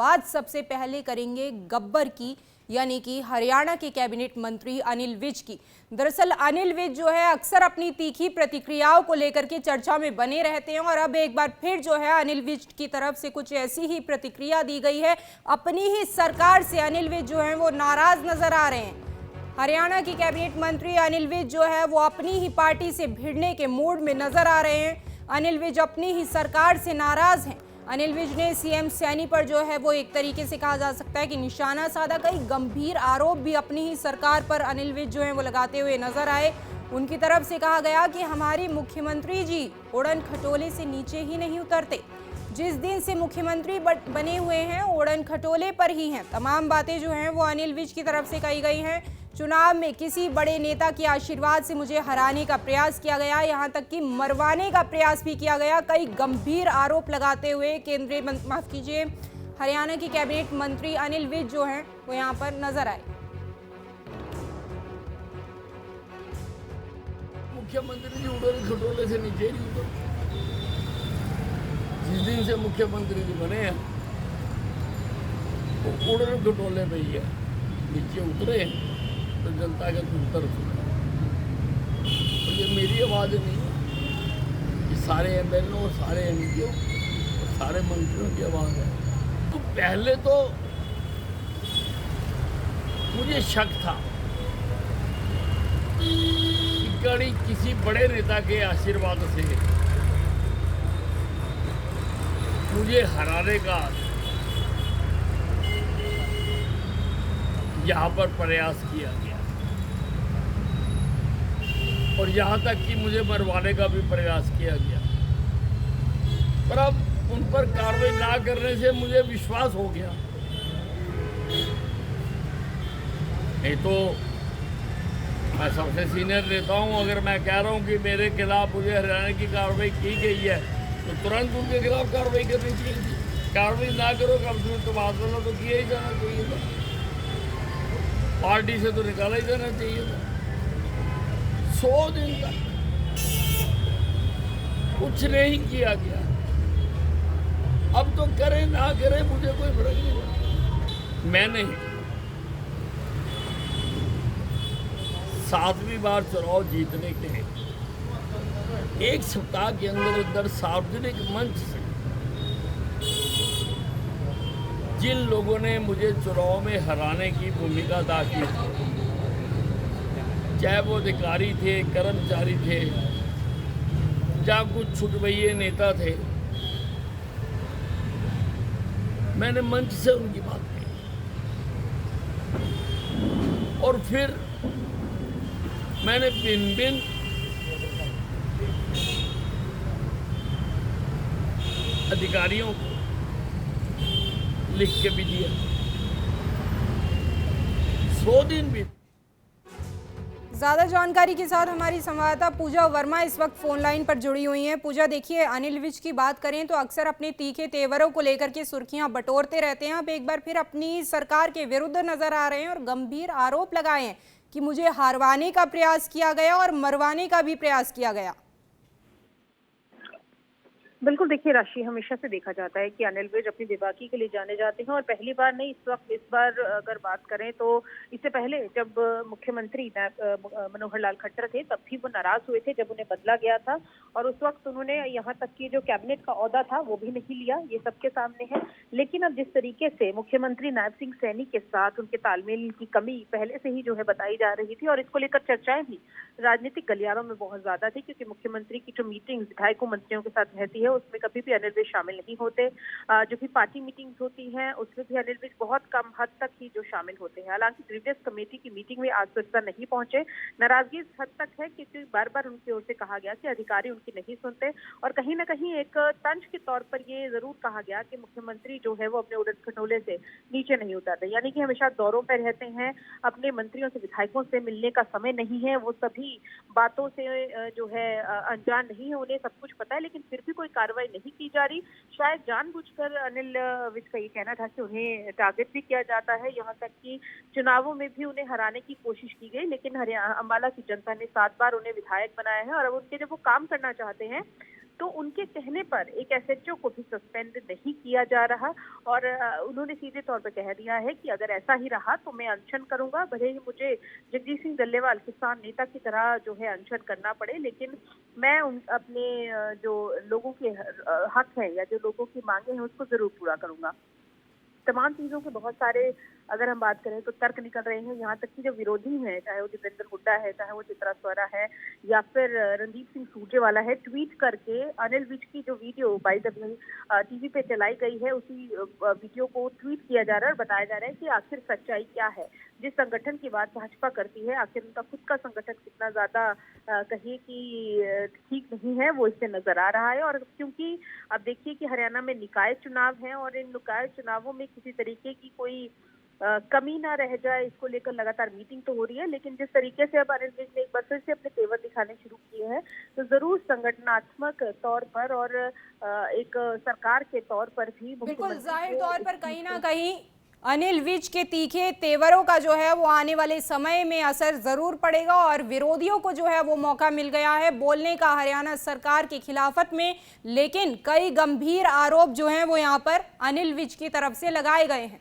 बात सबसे पहले करेंगे गब्बर की, यानी कि हरियाणा के कैबिनेट मंत्री अनिल विज की। दरअसल अनिल विज जो है अक्सर अपनी तीखी प्रतिक्रियाओं को लेकर के चर्चा में बने रहते हैं और अब एक बार फिर जो है अनिल विज की तरफ से कुछ ऐसी ही प्रतिक्रिया दी गई है। अपनी ही सरकार से अनिल विज जो है वो नाराज नजर आ रहे हैं। हरियाणा की कैबिनेट मंत्री अनिल विज जो है वो अपनी ही पार्टी से भिड़ने के मूड में नजर आ रहे हैं। अनिल विज अपनी ही सरकार से नाराज हैं। अनिल विज ने सीएम सैनी पर जो है वो एक तरीके से कहा जा सकता है कि निशाना साधा। कई गंभीर आरोप भी अपनी ही सरकार पर अनिल विज जो है वो लगाते हुए नजर आए। उनकी तरफ से कहा गया कि हमारी मुख्यमंत्री जी उड़न खटोले से नीचे ही नहीं उतरते। जिस दिन से मुख्यमंत्री बने हुए हैं उड़न खटोले पर ही हैं। तमाम बातें जो हैं वो अनिल विज की तरफ से कही गई हैं। चुनाव में किसी बड़े नेता के आशीर्वाद से मुझे हराने का प्रयास किया गया, यहाँ तक कि मरवाने का प्रयास भी किया गया। कई गंभीर आरोप लगाते हुए हरियाणा के कैबिनेट मंत्री अनिल विज जो हैं वो यहाँ पर नजर आए। मुख्यमंत्री जी उड़न खटोले से नीचे नहीं उतरते। जिस दिन से मुख्यमंत्री जी बने हैं वो उड़न खटोले पे ही है, नीचे उतरे तो जनता के उतर चुका। तो ये मेरी आवाज़ नहीं है, ये सारे एमएलए और सारे एमपी और सारे मंत्रियों की आवाज़ है। तो पहले तो मुझे शक था कि कड़ी किसी बड़े नेता के आशीर्वाद से मुझे हराने का यहाँ पर प्रयास किया गया और यहाँ तक कि मुझे मरवाने का भी प्रयास किया गया। पर अब उन पर कार्रवाई ना करने से मुझे विश्वास हो गया। नहीं तो मैं सबसे सीनियर नेता हूँ, अगर मैं कह रहा हूँ कि मेरे खिलाफ मुझे हरियाणा की कार्रवाई की गई है तो तुरंत उनके खिलाफ कार्रवाई करनी चाहिए थी। कार्रवाई ना करो कम से कम तबादला तो किया ही जाना चाहिए था, पार्टी से तो निकाला ही जाना चाहिए था। 100 दिन तक कुछ नहीं किया गया। अब तो करे ना करे मुझे कोई फर्क नहीं पड़ता। मैंने 7वीं बार चुनाव जीतने के लिए 1 सप्ताह के अंदर अंदर सार्वजनिक मंच से जिन लोगों ने मुझे चुनाव में हराने की भूमिका अदा की, चाहे वो अधिकारी थे, कर्मचारी थे या कुछ छुटभइये नेता थे, मैंने मंच से उनकी बात की और फिर मैंने भिन्न अधिकारियों को लिख के भी दिया। 100 दिन भी। ज्यादा जानकारी के साथ हमारी संवाददाता पूजा वर्मा इस वक्त फोन लाइन पर जुड़ी हुई हैं। पूजा, देखिए अनिल विज की बात करें तो अक्सर अपने तीखे तेवरों को लेकर के सुर्खियां बटोरते रहते हैं। अब एक बार फिर अपनी सरकार के विरुद्ध नजर आ रहे हैं और गंभीर आरोप लगाए हैं कि मुझे हारवाने का प्रयास किया गया और मरवाने का भी प्रयास किया गया। बिल्कुल, देखिए राशि, हमेशा से देखा जाता है कि अनिल विज अपनी बेबाकी के लिए जाने जाते हैं और पहली बार नहीं, इस बार अगर बात करें तो इससे पहले जब मुख्यमंत्री मनोहर लाल खट्टर थे तब भी वो नाराज हुए थे जब उन्हें बदला गया था और उस वक्त उन्होंने यहाँ तक कि जो कैबिनेट का ओहदा था वो भी नहीं लिया, ये सबके सामने है। लेकिन अब जिस तरीके से मुख्यमंत्री नायब सिंह सैनी के साथ उनके तालमेल की कमी पहले से ही जो है बताई जा रही थी और इसको लेकर चर्चाएं भी राजनीतिक गलियारों में बहुत ज्यादा थी, क्योंकि मुख्यमंत्री की जो मीटिंग विधायकों मंत्रियों के साथ रहती है उसमें कभी भी अनिल विज शामिल नहीं होते। जो भी पार्टी मीटिंग्स होती हैं उसमें भी अनिल विज बहुत कम हद तक ही जो शामिल होते हैं। हालांकि ग्रीवियस कमेटी की मीटिंग में आज तक नहीं पहुंचे। नाराजगी इस हद तक है क्योंकि बार बार उनकी ओर से कहा गया कि अधिकारी उनकी नहीं सुनते और कहीं ना कहीं एक तंज के तौर पर ये जरूर कहा गया कि मुख्यमंत्री जो है वो अपने उड़न खटोले से नीचे नहीं उतरते, यानी कि हमेशा दौरों पर रहते हैं, अपने मंत्रियों से विधायकों से मिलने का समय नहीं है, वो सभी बातों से जो है अनजान नहीं है, उन्हें सब कुछ पता है लेकिन फिर भी कोई कार्रवाई नहीं की जा रही। शायद जानबूझकर अनिल विज का ये कहना था कि उन्हें टारगेट भी किया जाता है, यहाँ तक कि चुनावों में भी उन्हें हराने की कोशिश की गई, लेकिन अम्बाला की जनता ने 7 बार उन्हें विधायक बनाया है और अब उनके जब वो काम करना चाहते हैं तो उनके कहने पर एक एसएचओ को भी सस्पेंड नहीं किया जा रहा और उन्होंने सीधे तौर पर कह दिया है कि अगर ऐसा ही रहा तो मैं अनशन करूंगा, भले ही मुझे जगजीत सिंह डल्लेवाल किसान नेता की तरह जो है अनशन करना पड़े, लेकिन मैं अपने जो लोगों के हक है या जो लोगों की मांगे हैं उसको जरूर पूरा करूंगा। तमाम चीजों के बहुत सारे अगर हम बात करें तो तर्क निकल रहे हैं, यहाँ तक कि जो विरोधी हैं, चाहे वो दीपेंद्र हुड्डा है, चाहे वो चित्रा स्वरा है या फिर रणदीप सिंह सुरजेवाला है, ट्वीट करके अनिल विज की जो video by the way TV पे चलाई गई है उसी वीडियो को ट्वीट किया जा रहा है और बताया जा रहा है कि आखिर सच्चाई क्या है। जिस संगठन की बात भाजपा करती है, आखिर उनका खुद का संगठन कितना ज्यादा कहिए कि ठीक नहीं है, वो इससे नजर आ रहा है। और क्योंकि अब देखिए कि हरियाणा में निकाय चुनाव है और इन निकाय चुनावों में किसी तरीके की कोई कमी ना रह जाए, इसको लेकर लगातार मीटिंग तो हो रही है, लेकिन जिस तरीके से अब अनिल विज ने एक बार फिर से अपने तेवर दिखाने शुरू किए हैं तो जरूर संगठनात्मक तौर पर और एक सरकार के तौर पर भी बिल्कुल जाहिर तौर पर कहीं ना कहीं अनिल विज के तीखे तेवरों का जो है वो आने वाले समय में असर जरूर पड़ेगा और विरोधियों को जो है वो मौका मिल गया है बोलने का हरियाणा सरकार के खिलाफत में, लेकिन कई गंभीर आरोप जो हैं वो यहाँ पर अनिल विज की तरफ से लगाए गए हैं।